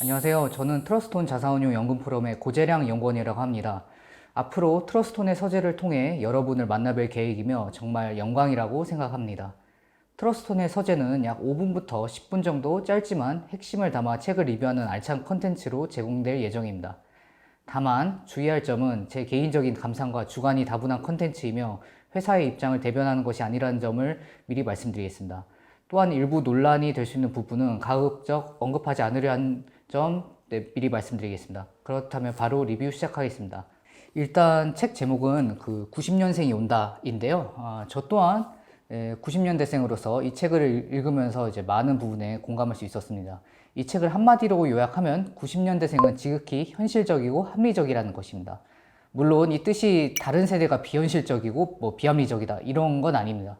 안녕하세요. 저는 트러스트온 자산운용 연금 프로그램의 고재량 연구원이라고 합니다. 앞으로 트러스트온의 서재를 통해 여러분을 만나뵐 계획이며 정말 영광이라고 생각합니다. 트러스트온의 서재는 약 5분부터 10분 정도 짧지만 핵심을 담아 책을 리뷰하는 알찬 컨텐츠로 제공될 예정입니다. 다만 주의할 점은 제 개인적인 감상과 주관이 다분한 컨텐츠이며 회사의 입장을 대변하는 것이 아니라는 점을 미리 말씀드리겠습니다. 또한 일부 논란이 될 수 있는 부분은 가급적 언급하지 않으려 한 점 미리 말씀드리겠습니다. 그렇다면 바로 리뷰 시작하겠습니다. 일단 책 제목은 90년생이 온다인데요. 저 또한 90년대생으로서 이 책을 읽으면서 이제 많은 부분에 공감할 수 있었습니다. 이 책을 한마디로 요약하면 90년대생은 지극히 현실적이고 합리적이라는 것입니다. 물론 이 뜻이 다른 세대가 비현실적이고 비합리적이다 이런 건 아닙니다.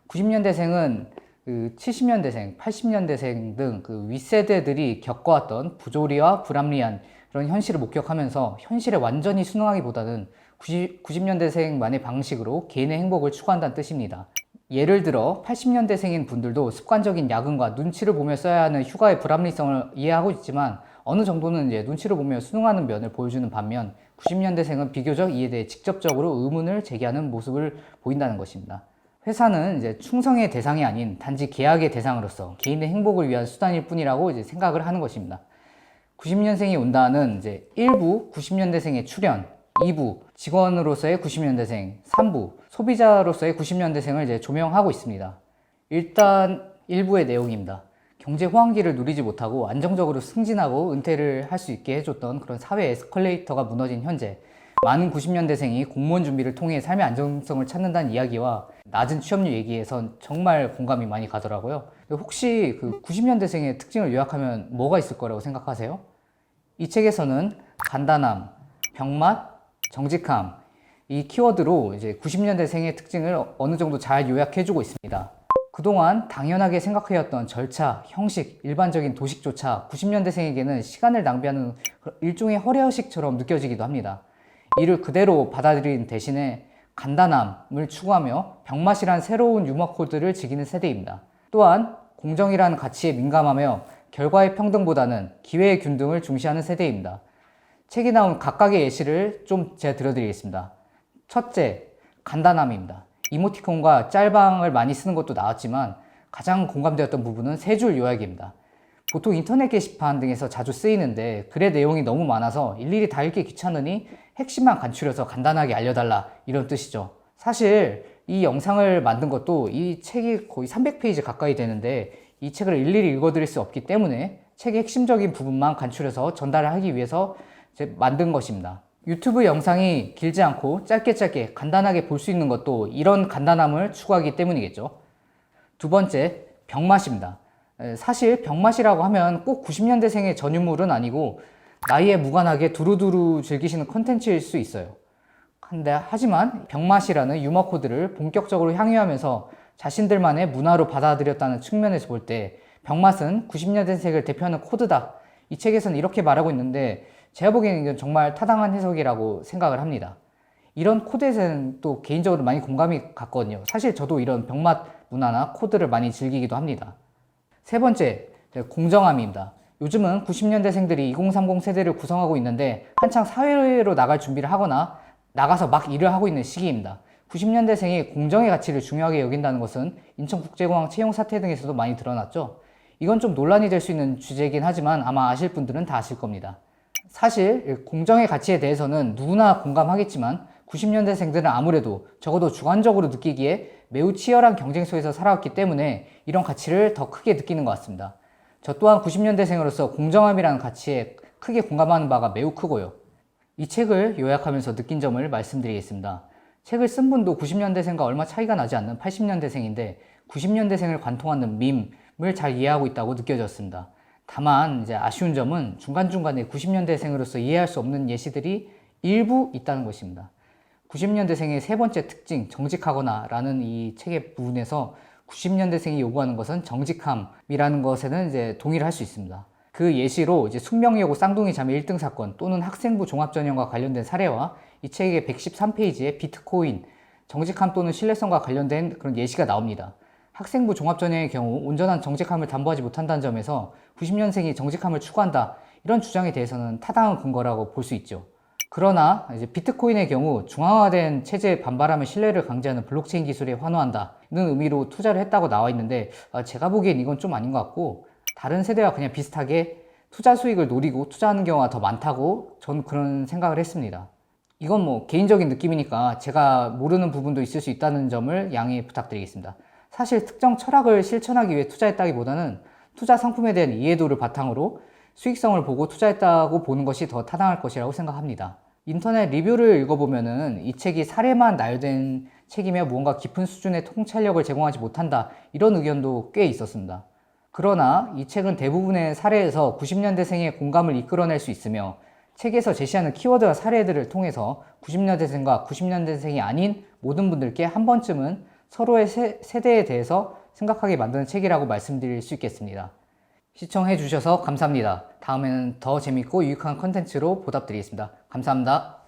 90년대생은 70년대생, 80년대생 등 윗세대들이 겪어왔던 부조리와 불합리한 그런 현실을 목격하면서 현실에 완전히 순응하기보다는 90년대생만의 방식으로 개인의 행복을 추구한다는 뜻입니다. 예를 들어 80년대생인 분들도 습관적인 야근과 눈치를 보며 써야 하는 휴가의 불합리성을 이해하고 있지만 어느 정도는 이제 눈치를 보며 순응하는 면을 보여주는 반면 90년대생은 비교적 이에 대해 직접적으로 의문을 제기하는 모습을 보인다는 것입니다. 회사는 이제 충성의 대상이 아닌 단지 계약의 대상으로서 개인의 행복을 위한 수단일 뿐이라고 이제 생각을 하는 것입니다. 90년생이 온다는 이제 1부 90년대생의 출현, 2부 직원으로서의 90년대생, 3부 소비자로서의 90년대생을 이제 조명하고 있습니다. 일단 1부의 내용입니다. 경제 호황기를 누리지 못하고 안정적으로 승진하고 은퇴를 할 수 있게 해줬던 그런 사회 에스컬레이터가 무너진 현재, 많은 90년대생이 공무원 준비를 통해 삶의 안정성을 찾는다는 이야기와 낮은 취업률 얘기에선 정말 공감이 많이 가더라고요. 혹시 90년대생의 특징을 요약하면 뭐가 있을 거라고 생각하세요? 이 책에서는 간단함, 병맛, 정직함 이 키워드로 이제 90년대생의 특징을 어느 정도 잘 요약해주고 있습니다. 그동안 당연하게 생각해왔던 절차, 형식, 일반적인 도식조차 90년대생에게는 시간을 낭비하는 일종의 허례허식처럼 느껴지기도 합니다. 이를 그대로 받아들인 대신에 간단함을 추구하며 병맛이란 새로운 유머 코드를 즐기는 세대입니다. 또한 공정이라는 가치에 민감하며 결과의 평등보다는 기회의 균등을 중시하는 세대입니다. 책에 나온 각각의 예시를 좀 제가 들어드리겠습니다. 첫째, 간단함입니다. 이모티콘과 짤방을 많이 쓰는 것도 나왔지만 가장 공감되었던 부분은 세 줄 요약입니다. 보통 인터넷 게시판 등에서 자주 쓰이는데 글의 내용이 너무 많아서 일일이 다 읽기 귀찮으니 핵심만 간추려서 간단하게 알려달라 이런 뜻이죠. 사실 이 영상을 만든 것도 이 책이 거의 300페이지 가까이 되는데 이 책을 일일이 읽어드릴 수 없기 때문에 책의 핵심적인 부분만 간추려서 전달을 하기 위해서 만든 것입니다. 유튜브 영상이 길지 않고 짧게 간단하게 볼 수 있는 것도 이런 간단함을 추구하기 때문이겠죠. 두 번째, 병맛입니다. 사실 병맛이라고 하면 꼭 90년대생의 전유물은 아니고 나이에 무관하게 두루두루 즐기시는 컨텐츠일 수 있어요. 하지만 병맛이라는 유머 코드를 본격적으로 향유하면서 자신들만의 문화로 받아들였다는 측면에서 볼 때 병맛은 90년대생을 대표하는 코드다. 이 책에서는 이렇게 말하고 있는데 제가 보기에는 이건 정말 타당한 해석이라고 생각을 합니다. 이런 코드에는 또 개인적으로 많이 공감이 갔거든요. 사실 저도 이런 병맛 문화나 코드를 많이 즐기기도 합니다. 세 번째, 공정함입니다. 요즘은 90년대생들이 2030 세대를 구성하고 있는데 한창 사회로 나갈 준비를 하거나 나가서 막 일을 하고 있는 시기입니다. 90년대생이 공정의 가치를 중요하게 여긴다는 것은 인천국제공항 채용 사태 등에서도 많이 드러났죠. 이건 좀 논란이 될 수 있는 주제이긴 하지만 아마 아실 분들은 다 아실 겁니다. 사실 공정의 가치에 대해서는 누구나 공감하겠지만 90년대생들은 아무래도 적어도 주관적으로 느끼기에 매우 치열한 경쟁 속에서 살아왔기 때문에 이런 가치를 더 크게 느끼는 것 같습니다. 저 또한 90년대생으로서 공정함이라는 가치에 크게 공감하는 바가 매우 크고요. 이 책을 요약하면서 느낀 점을 말씀드리겠습니다. 책을 쓴 분도 90년대생과 얼마 차이가 나지 않는 80년대생인데 90년대생을 관통하는 밈을 잘 이해하고 있다고 느껴졌습니다. 다만 이제 아쉬운 점은 중간중간에 90년대생으로서 이해할 수 없는 예시들이 일부 있다는 것입니다. 90년대생의 세 번째 특징, 정직하거나 라는 이 책의 부분에서 90년대생이 요구하는 것은 정직함이라는 것에는 이제 동의를 할 수 있습니다. 그 예시로 이제 숙명여고 쌍둥이 자매 1등 사건 또는 학생부 종합전형과 관련된 사례와 이 책의 113페이지의 비트코인 정직함 또는 신뢰성과 관련된 그런 예시가 나옵니다. 학생부 종합전형의 경우 온전한 정직함을 담보하지 못한다는 점에서 90년생이 정직함을 추구한다, 이런 주장에 대해서는 타당한 근거라고 볼 수 있죠. 그러나 이제 비트코인의 경우 중앙화된 체제에 반발하며 신뢰를 강제하는 블록체인 기술에 환호한다는 의미로 투자를 했다고 나와 있는데, 제가 보기엔 이건 좀 아닌 것 같고, 다른 세대와 그냥 비슷하게 투자 수익을 노리고 투자하는 경우가 더 많다고 전 그런 생각을 했습니다. 이건 뭐 개인적인 느낌이니까 제가 모르는 부분도 있을 수 있다는 점을 양해 부탁드리겠습니다. 사실 특정 철학을 실천하기 위해 투자했다기보다는 투자 상품에 대한 이해도를 바탕으로 수익성을 보고 투자했다고 보는 것이 더 타당할 것이라고 생각합니다. 인터넷 리뷰를 읽어보면은 이 책이 사례만 나열된 책이며 무언가 깊은 수준의 통찰력을 제공하지 못한다, 이런 의견도 꽤 있었습니다. 그러나 이 책은 대부분의 사례에서 90년대생의 공감을 이끌어낼 수 있으며, 책에서 제시하는 키워드와 사례들을 통해서 90년대생과 90년대생이 아닌 모든 분들께 한 번쯤은 서로의 세대에 대해서 생각하게 만드는 책이라고 말씀드릴 수 있겠습니다. 시청해 주셔서 감사합니다. 다음에는 더 재밌고 유익한 컨텐츠로 보답드리겠습니다. 감사합니다.